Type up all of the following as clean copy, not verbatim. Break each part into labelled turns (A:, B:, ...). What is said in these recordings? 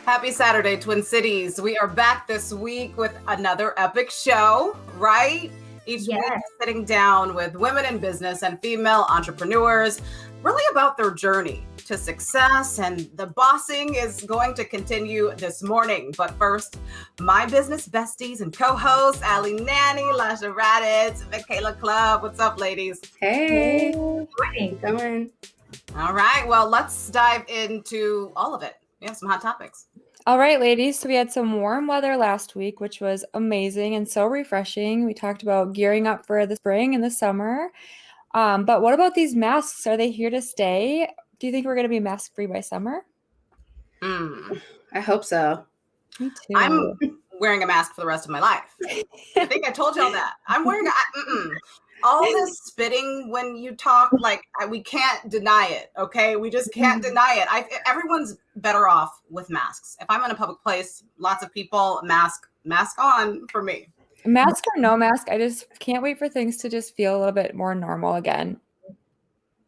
A: Happy Saturday, Twin Cities. We are back this week with another epic show, right? Each week sitting down with women in business and female entrepreneurs, really about their journey to success, and the bossing is going to continue this morning. But first, my business besties and co-hosts, Ali Nanny, Lasha Raditz, Michaela Club. What's up, ladies?
B: Hey. Morning. Going.
A: All right. Well, let's dive into all of it. We have some hot topics.
C: All right, ladies. So we had some warm weather last week, which was amazing and so refreshing. We talked about gearing up for the spring and the summer. But what about these masks? Are they here to stay? Do you think we're going to be mask free by summer?
B: I hope so.
C: Me too.
A: I'm wearing a mask for the rest of my life. I think I told y'all that. I'm wearing all this spitting when you talk, like we can't deny it. Okay, we just can't deny it. Everyone's better off with masks. If I'm in a public place, lots of people, mask on for me.
C: Mask or no mask, I just can't wait for things to just feel a little bit more normal again.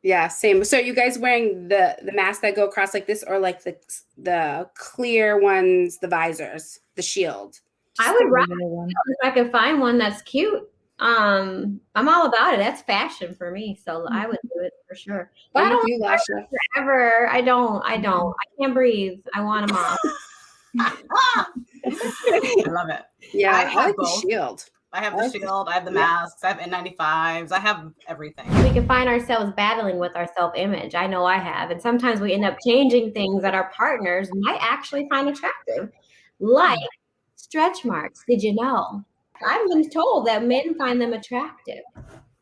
B: Yeah, same. So are you guys wearing the masks that go across like this, or like the clear ones, the visors, the shield?
D: I would rather if I could find one that's cute. I'm all about it. That's fashion for me, so I would do it for sure. But I don't forever. I don't. I can't breathe. I want them off.
A: I love it.
B: Yeah,
A: I have
B: the shield.
A: I have the shield. I have the masks. I have N95s. I have everything.
D: We can find ourselves battling with our self-image. I know I have, and sometimes we end up changing things that our partners might actually find attractive, like stretch marks. Did you know? I've been told that men find them attractive.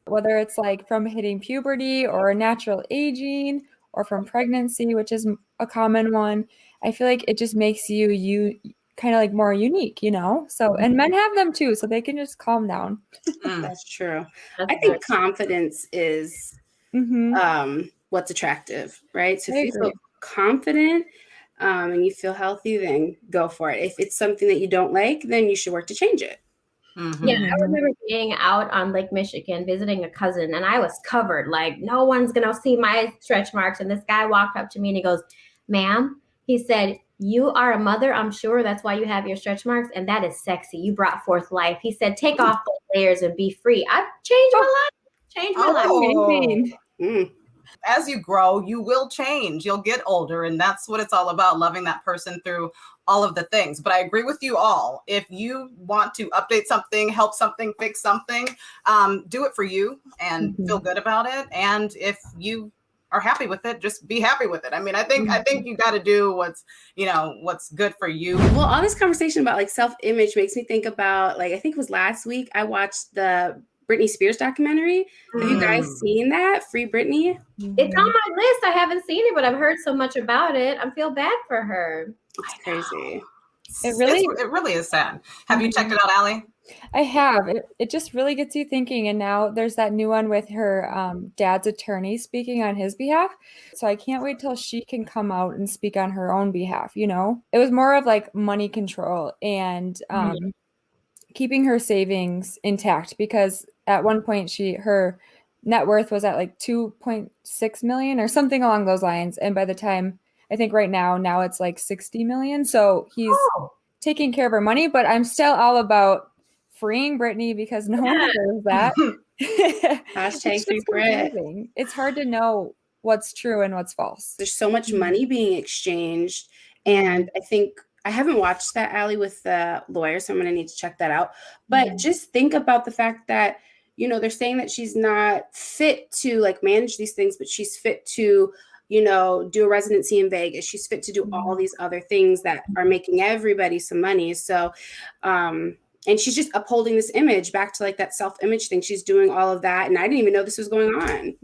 C: Whether it's like from hitting puberty or natural aging or from pregnancy, which is a common one, I feel like it just makes you kind of like more unique, you know? So, and men have them too, so they can just calm down.
B: That's true. I think confidence is what's attractive, right? So if you feel confident and you feel healthy, then go for it. If it's something that you don't like, then you should work to change it.
D: Yeah, I remember being out on Lake Michigan visiting a cousin, and I was covered like no one's gonna see my stretch marks. And this guy walked up to me and he goes, "Ma'am," he said, "you are a mother, I'm sure that's why you have your stretch marks, and that is sexy. You brought forth life." He said, "Take off those layers and be free." I've changed my life.
A: As you grow, you will change. You'll get older, and that's what it's all about, loving that person through all of the things. But I agree with you all. If you want to update something, help something, fix something, do it for you and feel good about it. And if you are happy with it, just be happy with it. I mean, I think you got to do what's good for you.
B: Well, all this conversation about like self-image makes me think about, like, I think it was last week I watched the Britney Spears documentary. Have you guys seen that? Free Britney?
D: It's on my list. I haven't seen it, but I've heard so much about it. I feel bad for her.
B: It's crazy.
A: It really is sad. Have you checked it out, Ali?
C: I have. It just really gets you thinking. And now there's that new one with her dad's attorney speaking on his behalf. So I can't wait till she can come out and speak on her own behalf. You know, it was more of like money control and keeping her savings intact, because at one point her net worth was at like 2.6 million or something along those lines. And by the time, I think right now it's like 60 million. So he's taking care of her money, but I'm still all about freeing Britney because no one deserves that.
B: Hashtag free Brit.
C: It's hard to know what's true and what's false.
B: There's so much money being exchanged. And I think I haven't watched that, Ali, with the lawyer, so I'm going to need to check that out. But just think about the fact that, they're saying that she's not fit to like manage these things, but she's fit to, do a residency in Vegas. She's fit to do all these other things that are making everybody some money. So, and she's just upholding this image back to like that self-image thing. She's doing all of that. And I didn't even know this was going on,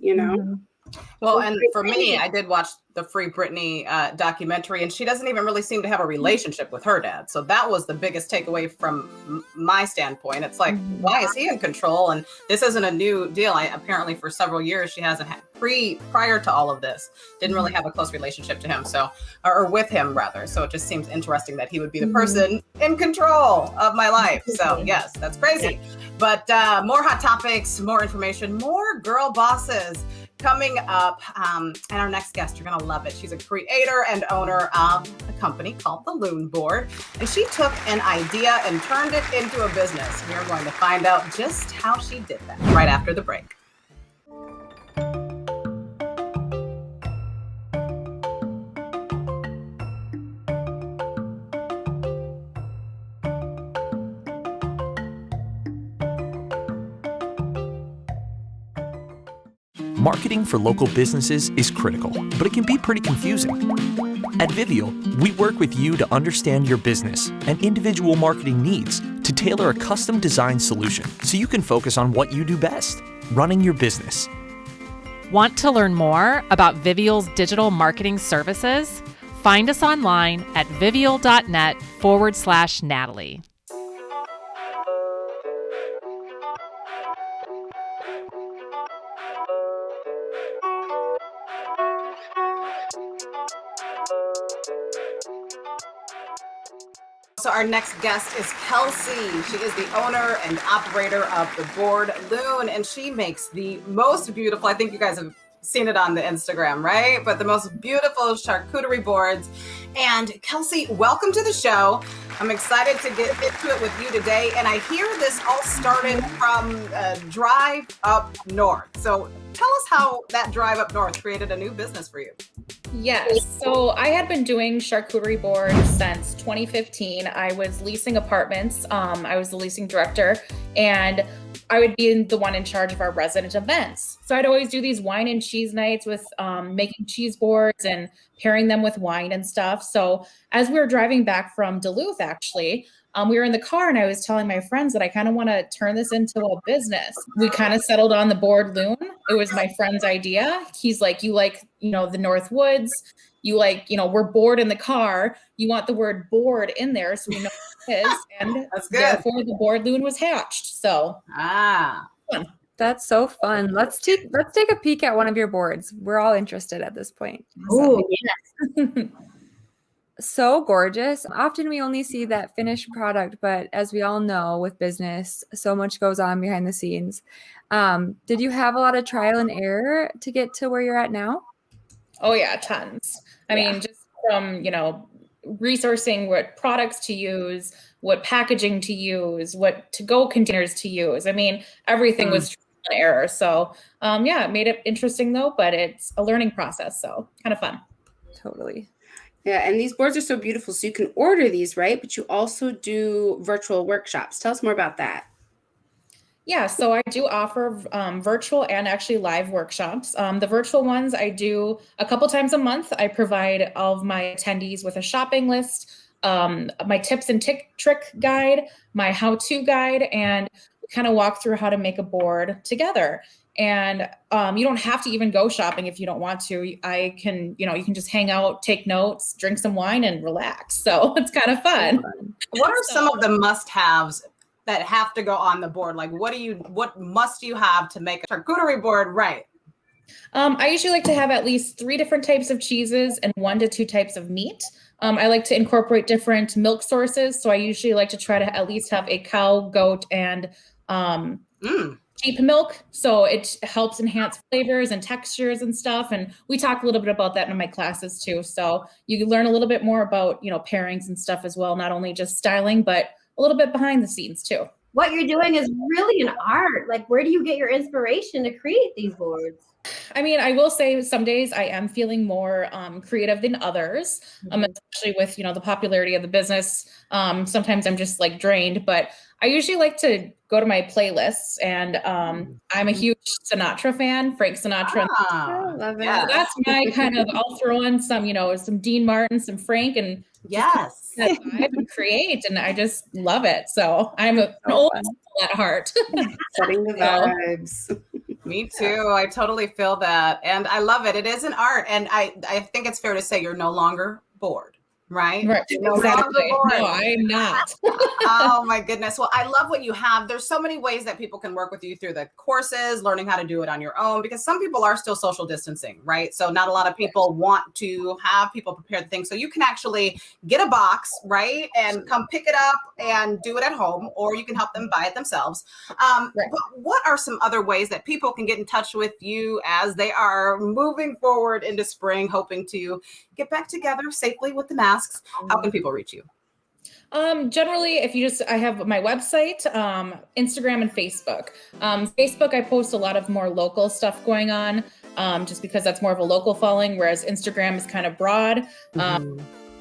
A: Well, and for me, I did watch the Free Britney documentary, and she doesn't even really seem to have a relationship with her dad. So that was the biggest takeaway from my standpoint. It's like, why is he in control? And this isn't a new deal. Apparently for several years, she hasn't had prior to all of this, didn't really have a close relationship to him. So, or with him rather. So it just seems interesting that he would be the person in control of my life. So yes, that's crazy. But more hot topics, more information, more girl bosses coming up, and our next guest, you're going to love it. She's a creator and owner of a company called the Loon Board, and she took an idea and turned it into a business. We are going to find out just how she did that right after the break.
E: Marketing for local businesses is critical, but it can be pretty confusing. At Vivial, we work with you to understand your business and individual marketing needs to tailor a custom designed solution so you can focus on what you do best, running your business.
F: Want to learn more about Vivial's digital marketing services? Find us online at vivial.net/Natalie.
A: So our next guest is Kelsey. She is the owner and operator of the Board Loon, and she makes the most beautiful, I think you guys have seen it on the Instagram, right? But the most beautiful charcuterie boards. And Kelsey, welcome to the show. I'm excited to get into it with you today. And I hear this all started from a drive up north. So tell us how that drive up north created a new business for you.
G: Yes. So I had been doing charcuterie boards since 2015. I was leasing apartments. I was the leasing director, and I would be the one in charge of our resident events. So I'd always do these wine and cheese nights with making cheese boards and pairing them with wine and stuff. So as we were driving back from Duluth, actually, we were in the car and I was telling my friends that I kind of want to turn this into a business. We kind of settled on the Board Loon. It was my friend's idea. He's like, you like, the North Woods, you like, we're bored in the car. You want the word board in there so we know what it is. And
A: That's good.
G: Therefore the Board Loon was hatched. So
C: That's so fun. Let's take a peek at one of your boards. We're all interested at this point.
D: Oh, yes.
C: So gorgeous. Often we only see that finished product, but as we all know with business, so much goes on behind the scenes. Did you have a lot of trial and error to get to where you're at now?
G: Oh yeah, tons. I mean, just from, resourcing what products to use, what packaging to use, what to-go containers to use. I mean, everything was trial and error. So it made it interesting though, but it's a learning process. So kind of fun.
C: Totally.
B: Yeah, and these boards are so beautiful. So you can order these, right? But you also do virtual workshops. Tell us more about that.
G: Yeah, so I do offer virtual and actually live workshops. The virtual ones I do a couple times a month. I provide all of my attendees with a shopping list, my tips and trick guide, my how-to guide, and kind of walk through how to make a board together. And you don't have to even go shopping if you don't want to. I can, you can just hang out, take notes, drink some wine, and relax. So it's kind of fun.
A: What are some of the must-haves that have to go on the board? Like, what must you have to make a charcuterie board right?
G: I usually like to have at least 3 different types of cheeses and 1 to 2 types of meat. I like to incorporate different milk sources. So I usually like to try to at least have a cow, goat, and sheep milk. So it helps enhance flavors and textures and stuff. And we talk a little bit about that in my classes too. So you can learn a little bit more about, pairings and stuff as well. Not only just styling, but a little bit behind the scenes too.
D: What you're doing is really an art. Like, where do you get your inspiration to create these boards?
G: I mean, I will say some days I am feeling more creative than others, especially with, the popularity of the business. Sometimes I'm just like drained, but I usually like to go to my playlists, and I'm a huge Sinatra fan, Frank Sinatra.
B: I love it.
A: Yeah.
G: That's my kind of, I'll throw in some, some Dean Martin, some Frank, and
A: Yes.
G: that vibe and create, and I just love it. So I'm an old soul at heart.
B: Setting the vibes.
A: Me too. I totally feel that. And I love it. It is an art. And I think it's fair to say you're no longer bored, right?
G: Right.
A: No
G: Exactly.
A: longer bored.
G: No, I am not.
A: Oh my goodness. Well, I love what you have. There's so many ways that people can work with you through the courses, learning how to do it on your own, because some people are still social distancing, right? So not a lot of people want to have people prepare the things. So you can actually get a box, right? And come pick it up and do it at home, or you can help them buy it themselves.
G: Right.
A: But what are some other ways that people can get in touch with you as they are moving forward into spring, hoping to get back together safely with the masks? How can people reach you?
G: Generally, I have my website, Instagram and Facebook. Facebook, I post a lot of more local stuff going on, just because that's more of a local following, whereas Instagram is kind of broad.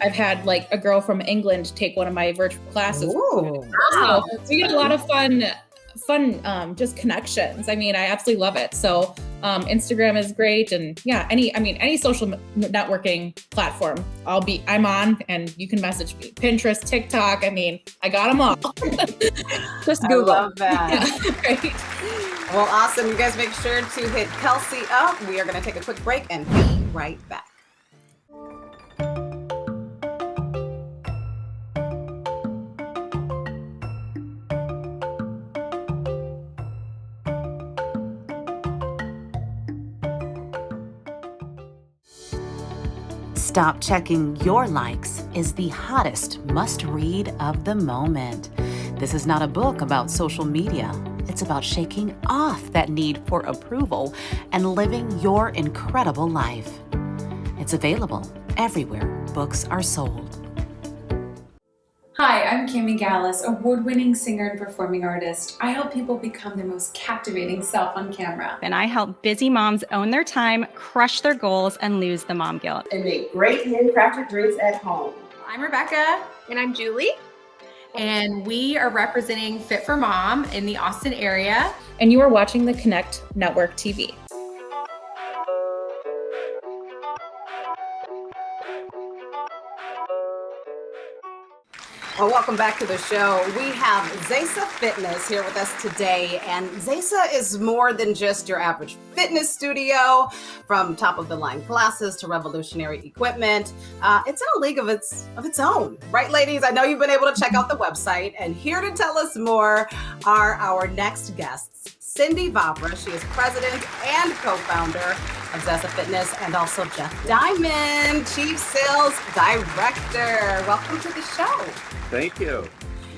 G: I've had like a girl from England take one of my virtual classes.
A: Ooh.
G: So we get a lot of fun, just connections. I mean, I absolutely love it. So Instagram is great. And yeah, any social networking platform I'm on, and you can message me. Pinterest, TikTok. I mean, I got them all.
C: Just Google.
A: I love that.
G: Yeah, right.
A: Well, awesome. You guys make sure to hit Kelsey up. We are going to take a quick break and be right back.
H: Stop Checking Your Likes is the hottest must-read of the moment. This is not a book about social media. It's about shaking off that need for approval and living your incredible life. It's available everywhere books are sold.
I: Hi, I'm Cami Gallus, award-winning singer and performing artist. I help people become their most captivating self on camera.
J: And I help busy moms own their time, crush their goals, and lose the mom guilt.
K: And make great handcrafted drinks at home.
L: I'm Rebecca. And I'm Julie. And we are representing Fit for Mom in the Austin area.
G: And you are watching the Connect Network TV.
A: Well, welcome back to the show. We have Zesa Fitness here with us today, and Zesa is more than just your average fitness studio. From top-of-the-line classes to revolutionary equipment, it's in a league of its own, right, ladies? I know you've been able to check out the website, and here to tell us more are our next guests. Cindy Vavra, she is president and co-founder of Zesa Fitness, and also Jeff Diamond, chief sales director. Welcome to the show.
M: Thank you.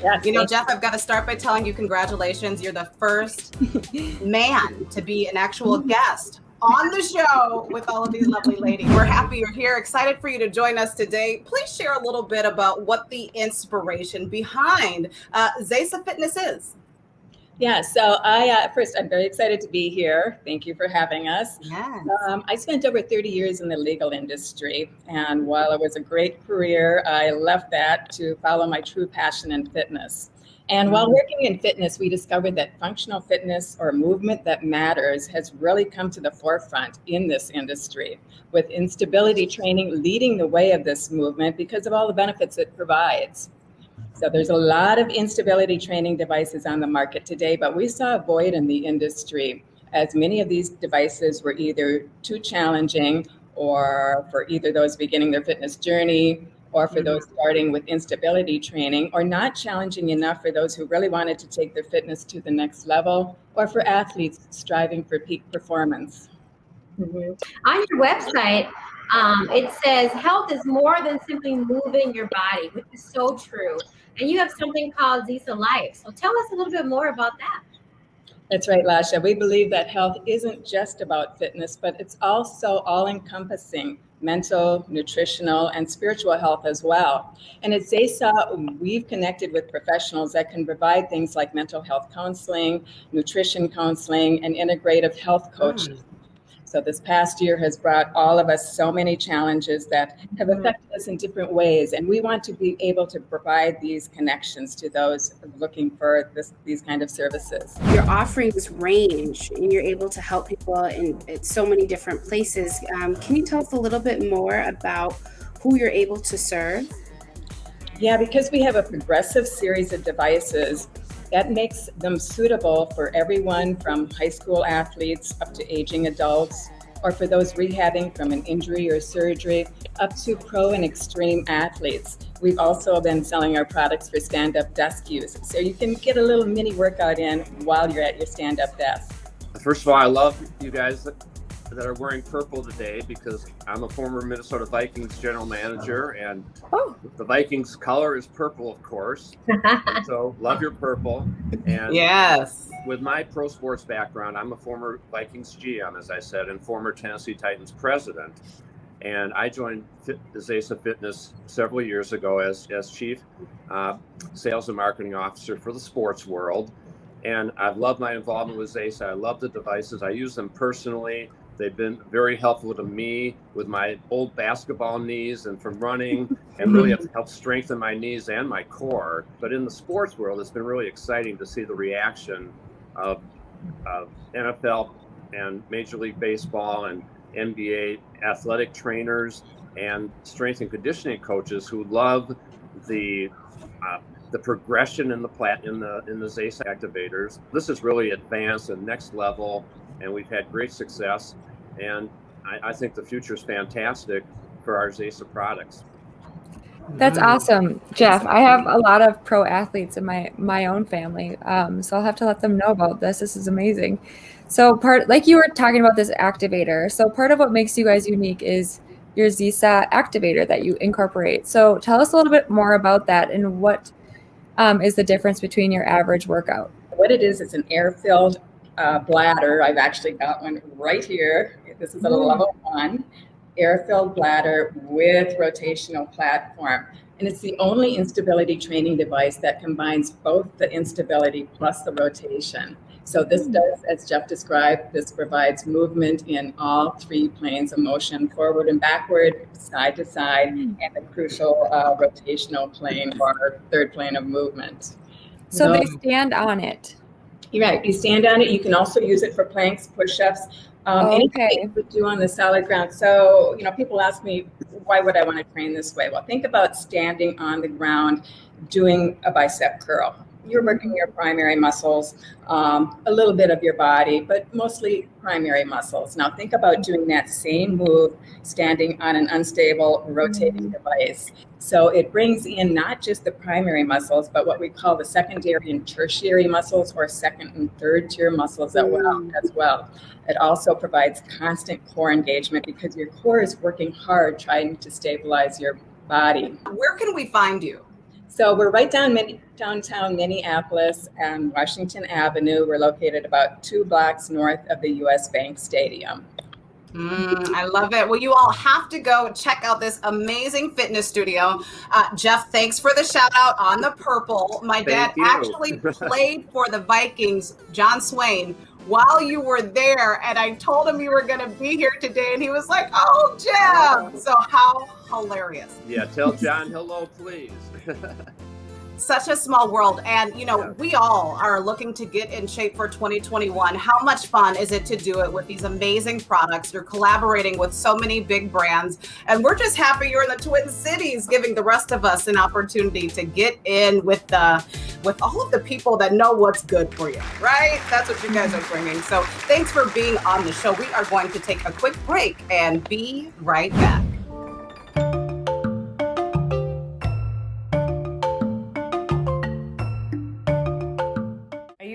A: Yes, Jeff, I've got to start by telling you congratulations. You're the first man to be an actual guest on the show with all of these lovely ladies. We're happy you're here. Excited for you to join us today. Please share a little bit about what the inspiration behind Zesa Fitness is.
N: Yeah, so first, I'm very excited to be here. Thank you for having us.
A: Yes.
N: I spent over 30 years in the legal industry, and while it was a great career, I left that to follow my true passion in fitness. And while working in fitness, we discovered that functional fitness, or movement that matters, has really come to the forefront in this industry, with instability training leading the way of this movement because of all the benefits it provides. So there's a lot of instability training devices on the market today, but we saw a void in the industry as many of these devices were either too challenging, or for either those beginning their fitness journey, or for those starting with instability training, or not challenging enough for those who really wanted to take their fitness to the next level, or for athletes striving for peak performance.
D: On your website, it says health is more than simply moving your body, which is so true. And you have something called Zesa Life. So tell us a little bit more about that.
N: That's right, Lasha. We believe that health isn't just about fitness, but it's also all-encompassing mental, nutritional, and spiritual health as well. And at Zesa, we've connected with professionals that can provide things like mental health counseling, nutrition counseling, and integrative health coaching. So this past year has brought all of us so many challenges that have affected us in different ways. And we want to be able to provide these connections to those looking for these kind of services.
B: Your offerings range and you're able to help people in so many different places. Can you tell us a little bit more about who you're able to serve?
N: Yeah, because we have a progressive series of devices that makes them suitable for everyone from high school athletes up to aging adults, or for those rehabbing from an injury or surgery, up to pro and extreme athletes. We've also been selling our products for stand-up desk use, so you can get a little mini workout in while you're at your stand-up desk.
M: First of all, I love you guys that are wearing purple today because I'm a former Minnesota Vikings general manager, and the Vikings color is purple, of course. So love your purple. And
A: yes,
M: with my pro sports background, I'm a former Vikings GM, as I said, and former Tennessee Titans president. And I joined the Zesa Fitness several years ago as chief sales and marketing officer for the sports world. And I've loved my involvement with Zesa. I love the devices. I use them personally. They've been very helpful to me with my old basketball knees and from running, and really have helped strengthen my knees and my core. But in the sports world, it's been really exciting to see the reaction of NFL and Major League Baseball and NBA athletic trainers and strength and conditioning coaches who love the progression in the Zesa activators. This is really advanced and next level, and we've had great success. And I think the future is fantastic for our Zesa products.
C: That's awesome, Jeff. I have a lot of pro athletes in my own family, so I'll have to let them know about this. This is amazing. So like you were talking about this activator. So part of what makes you guys unique is your Zesa activator that you incorporate. So tell us a little bit more about that and what is the difference between your average workout.
N: What it is an air-filled bladder. I've actually got one right here. This is a level 1 air-filled bladder with rotational platform. And it's the only instability training device that combines both the instability plus the rotation. So this does, as Jeff described, this provides movement in all 3 planes of motion, forward and backward, side to side, and the crucial rotational plane or third plane of movement.
C: So they stand on it.
N: You're right. You stand on it. You can also use it for planks, push-ups, anything you would do on the solid ground. So, people ask me, why would I want to train this way? Well, think about standing on the ground doing a bicep curl. You're working your primary muscles, a little bit of your body, but mostly primary muscles. Now think about doing that same move standing on an unstable rotating device. So it brings in not just the primary muscles, but what we call the secondary and tertiary muscles, or second and third tier muscles as well. It also provides constant core engagement because your core is working hard trying to stabilize your body.
A: Where can we find you?
N: So we're right downtown Minneapolis and Washington Avenue. We're located about 2 blocks north of the US Bank Stadium.
A: I love it. Well, you all have to go check out this amazing fitness studio. Jeff, thanks for the shout out on the purple. My dad actually played for the Vikings, John Swain, while you were there. And I told him you were going to be here today. And he was like, oh, Jeff. So how hilarious.
M: Yeah, tell John hello, please.
A: Such a small world. And, we all are looking to get in shape for 2021. How much fun is it to do it with these amazing products? You're collaborating with so many big brands. And we're just happy you're in the Twin Cities, giving the rest of us an opportunity to get in with all of the people that know what's good for you, right? That's what you guys are bringing. So thanks for being on the show. We are going to take a quick break and be right back.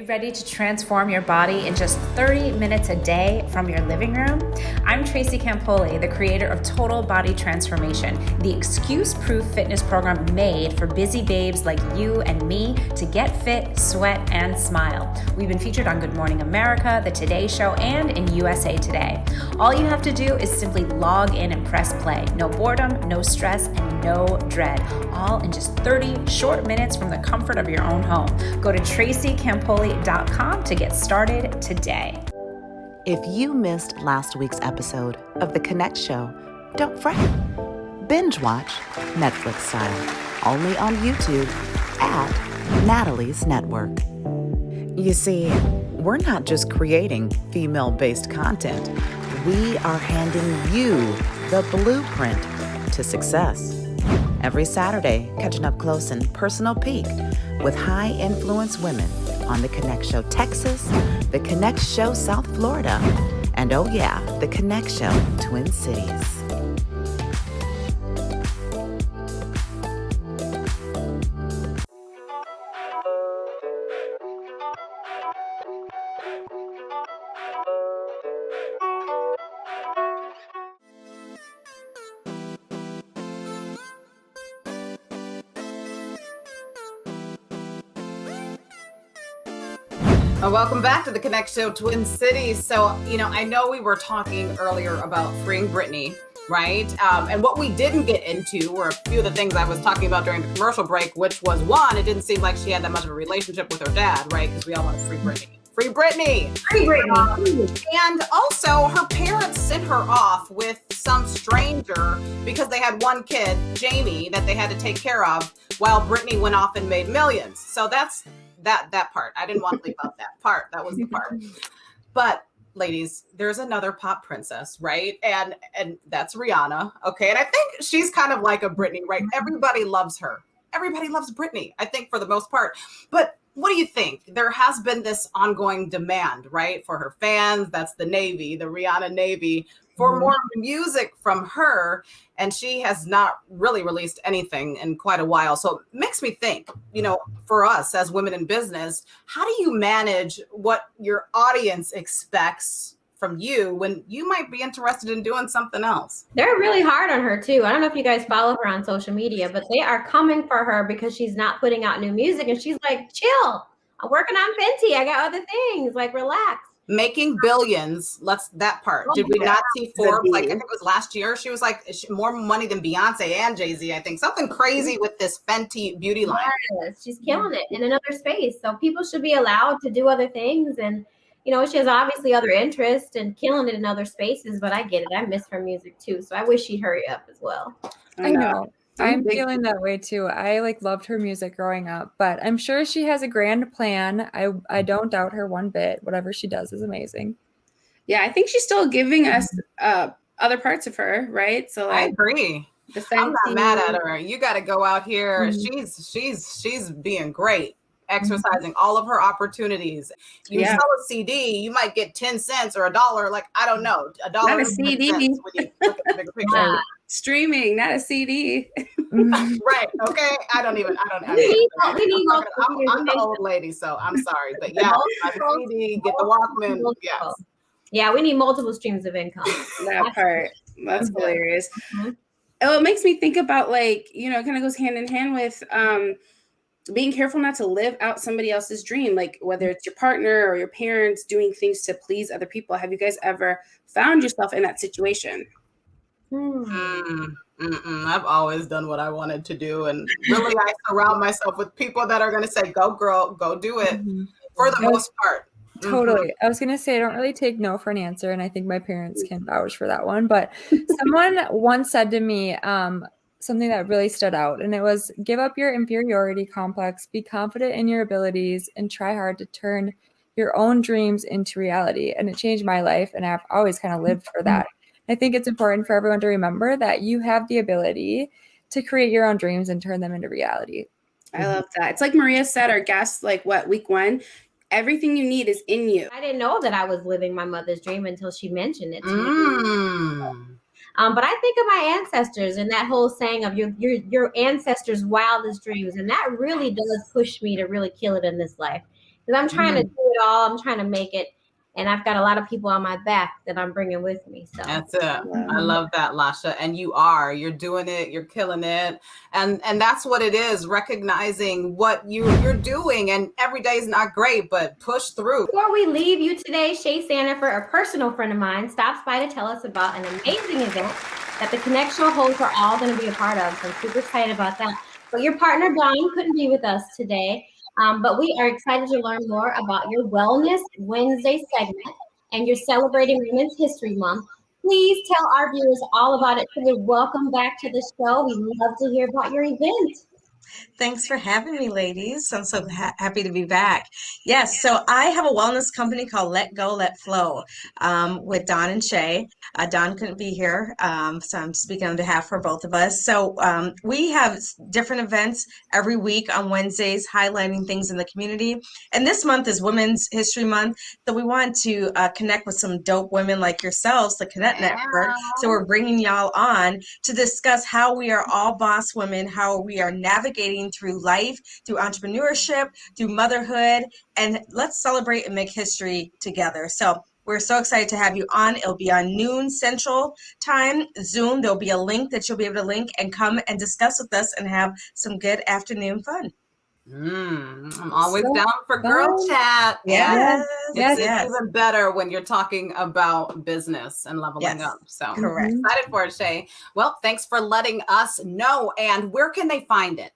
O: Ready to transform your body in just 30 minutes a day from your living room? I'm Tracy Campoli, the creator of Total Body Transformation, the excuse-proof fitness program made for busy babes like you and me to get fit, sweat, and smile. We've been featured on Good Morning America, The Today Show, and in USA Today. All you have to do is simply log in and press play. No boredom, no stress, and no dread. All in just 30 short minutes from the comfort of your own home. Go to tracycampoli.com to get started today.
H: If you missed last week's episode of The Connect Show, don't fret. Binge watch Netflix style, only on YouTube at Natalie's Network. You see, we're not just creating female-based content. We are handing you the blueprint to success. Every Saturday, catching up close and personal peek with high-influence women on The Connect Show Texas, The Connect Show South Florida, And oh yeah, the Connection Twin Cities.
A: Welcome back to the Connect Show Twin Cities. So, I know we were talking earlier about freeing Britney, right? And what we didn't get into were a few of the things I was talking about during the commercial break, which was one, it didn't seem like she had that much of a relationship with her dad, right? Because we all want to free Britney. Free Britney!
D: Free Britney!
A: And also, her parents sent her off with some stranger because they had one kid, Jamie, that they had to take care of while Britney went off and made millions. So that's that part. I didn't want to leave out that part. That was the part. But ladies, there's another pop princess, right? And that's Rihanna. Okay. And I think she's kind of like a Britney, right? Everybody loves her. Everybody loves Britney, I think, for the most part. But what do you think? There has been this ongoing demand, right? For her fans. That's the Navy, the Rihanna Navy, for more music from her. And she has not really released anything in quite a while. So it makes me think, for us as women in business, how do you manage what your audience expects from you when you might be interested in doing something else?
D: They're really hard on her too. I don't know if you guys follow her on social media, but they are coming for her because she's not putting out new music. And she's like, chill, I'm working on Fenty. I got other things, like relax.
A: Making billions. That part. Did we not see Forbes? Like, I think it was last year. She was like more money than Beyonce and Jay-Z. I think something crazy with this Fenty beauty line.
D: Yes, she's killing it in another space. So people should be allowed to do other things. And, she has obviously other interests and killing it in other spaces, but I get it. I miss her music too. So I wish she'd hurry up as well.
C: I know. I'm feeling that way too. I loved her music growing up, but I'm sure she has a grand plan. I don't doubt her one bit. Whatever she does is amazing.
B: Yeah, I think she's still giving us other parts of her, right? So
A: I agree. I'm not mad at her. You got to go out here. Mm-hmm. She's being great. Exercising all of her opportunities. You sell a CD, you might get 10 cents or $1. Like, I don't know, $1.
B: Not a CD.
A: When you look at the bigger picture.
B: Streaming, not a CD.
A: Right. Okay. I don't. I'm the old lady, so I'm sorry, but yeah, a CD, get the Walkman. Yes.
D: Yeah, we need multiple streams of income.
B: That part. That's hilarious. Mm-hmm. Oh, it makes me think about it kind of goes hand in hand with being careful not to live out somebody else's dream, like whether it's your partner or your parents doing things to please other people. Have you guys ever found yourself in that situation?
A: I've always done what I wanted to do. And really, I surround myself with people that are going to say, go girl, go do it for the most part.
C: Totally. I was going to say, I don't really take no for an answer. And I think my parents can vouch for that one. But someone once said to me, something that really stood out, and it was, give up your inferiority complex, be confident in your abilities, and try hard to turn your own dreams into reality. And it changed my life, and I've always kind of lived for that. I think it's important for everyone to remember that you have the ability to create your own dreams and turn them into reality.
B: I love that. It's like Maria said, our guest, week 1, everything you need is in you.
D: I didn't know that I was living my mother's dream until she mentioned it to me. But I think of my ancestors and that whole saying of your ancestors' wildest dreams. And that really does push me to really kill it in this life. Because I'm trying to do it all. I'm trying to make it. And I've got a lot of people on my back that I'm bringing with me. So
A: that's it. I love that, Lasha. And you're doing it. You're killing it. And that's what it is, recognizing what you're doing. And every day is not great, but push through.
D: Before we leave you today, Shay Sandifer, a personal friend of mine, stops by to tell us about an amazing event that the Connect Show hosts are all going to be a part of. So I'm super excited about that. But your partner, Dawn, couldn't be with us today. But we are excited to learn more about your Wellness Wednesday segment and you're celebrating Women's History Month. Please tell our viewers all about it. So welcome back to the show. We'd love to hear about your event.
P: Thanks for having me, ladies. I'm so happy to be back. Yes, so I have a wellness company called Let Go, Let Flow with Dawn and Shay. Dawn couldn't be here, so I'm speaking on behalf for both of us. So we have different events every week on Wednesdays highlighting things in the community. And this month is Women's History Month, so we want to connect with some dope women like yourselves, the Connect Network. So we're bringing y'all on to discuss how we are all boss women, how we are navigating through life, through entrepreneurship, through motherhood, and let's celebrate and make history together. So we're so excited to have you on. It'll be on noon Central Time, Zoom. There'll be a link that you'll be able to link and come and discuss with us and have some good afternoon fun.
A: I'm always down for girl chat.
P: Yes.
A: It's even better when you're talking about business and leveling up. So
P: correct.
A: Excited for it, Shay. Well, thanks for letting us know. And where can they find it?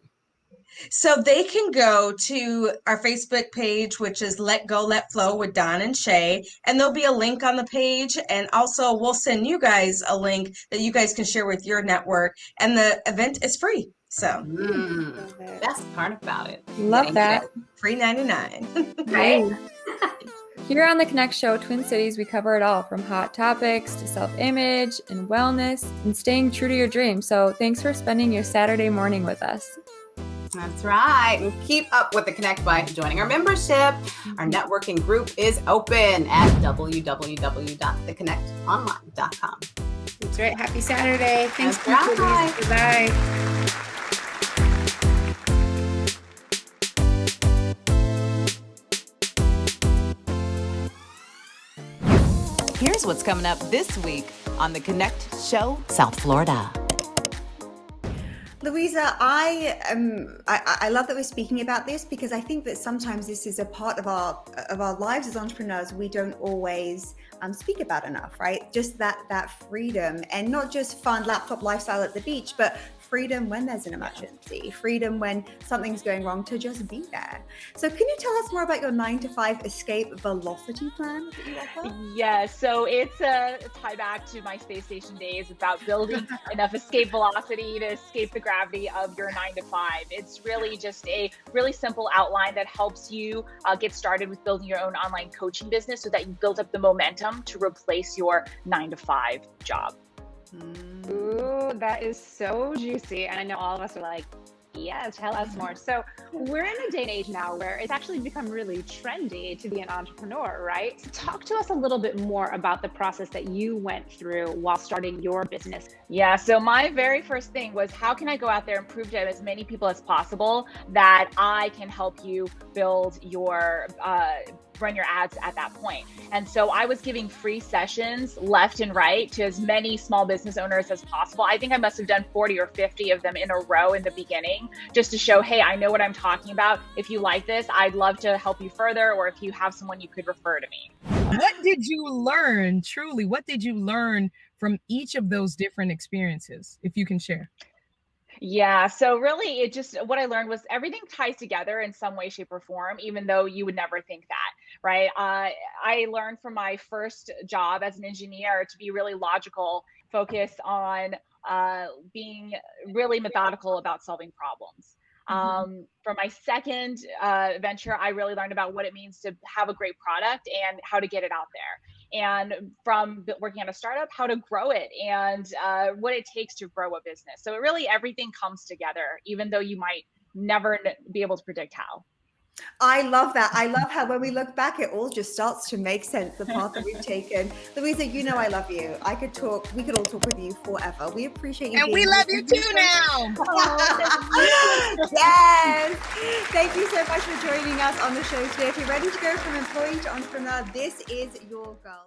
P: So they can go to our Facebook page, which is Let Go, Let Flow with Dawn and Shay. And there'll be a link on the page. And also we'll send you guys a link that you guys can share with your network. And the event is free. So
A: best part about it.
C: Love that.
P: Free 99.
C: Right. Here on the Connect Show, Twin Cities, we cover it all from hot topics to self-image and wellness and staying true to your dreams. So thanks for spending your Saturday morning with us.
A: That's right. And keep up with the Connect by joining our membership. Our networking group is open at www.theconnectonline.com.
B: That's right. Happy Saturday. Thanks for
A: right.
B: Bye.
H: Here's what's coming up this week on the Connect Show, South Florida.
Q: Louisa, I love that we're speaking about this because I think that sometimes this is a part of our lives as entrepreneurs we don't always speak about enough, right? Just that freedom, and not just fun laptop lifestyle at the beach, but freedom when there's an emergency, freedom when something's going wrong, to just be there. So can you tell us more about your 9-to-5 escape velocity plan that you offer?
R: Yeah, so it's a tie back to my space station days about building enough escape velocity to escape the gravity of your 9-to-5. It's really just a really simple outline that helps you get started with building your own online coaching business so that you build up the momentum to replace your 9-to-5 job.
J: Ooh, that is so juicy. And I know all of us are like, yeah, tell us more. So we're in a day and age now where it's actually become really trendy to be an entrepreneur, right? So talk to us a little bit more about the process that you went through while starting your business.
R: Yeah, so my very first thing was, how can I go out there and prove to as many people as possible that I can help you build your run your ads at that point. And so I was giving free sessions left and right to as many small business owners as possible. I think I must have done 40 or 50 of them in a row in the beginning, just to show, hey, I know what I'm talking about. If you like this, I'd love to help you further, or if you have someone you could refer to me.
S: What did you learn, truly? What did you learn from each of those different experiences, if you can share?
R: Yeah, so really what I learned was everything ties together in some way, shape, or form, even though you would never think that, right? I learned from my first job as an engineer to be really logical, focused on being really methodical about solving problems. For my second venture, I really learned about what it means to have a great product and how to get it out there. And from working at a startup, how to grow it and what it takes to grow a business. So really everything comes together, even though you might never be able to predict how.
Q: I love that. I love how when we look back, it all just starts to make sense, the path that we've taken. Louisa, you know I love you. We could all talk with you forever. We appreciate you.
S: And we love you too now.
Q: Yes. Thank you so much for joining us on the show today. If you're ready to go from employee to entrepreneur, this is your girl.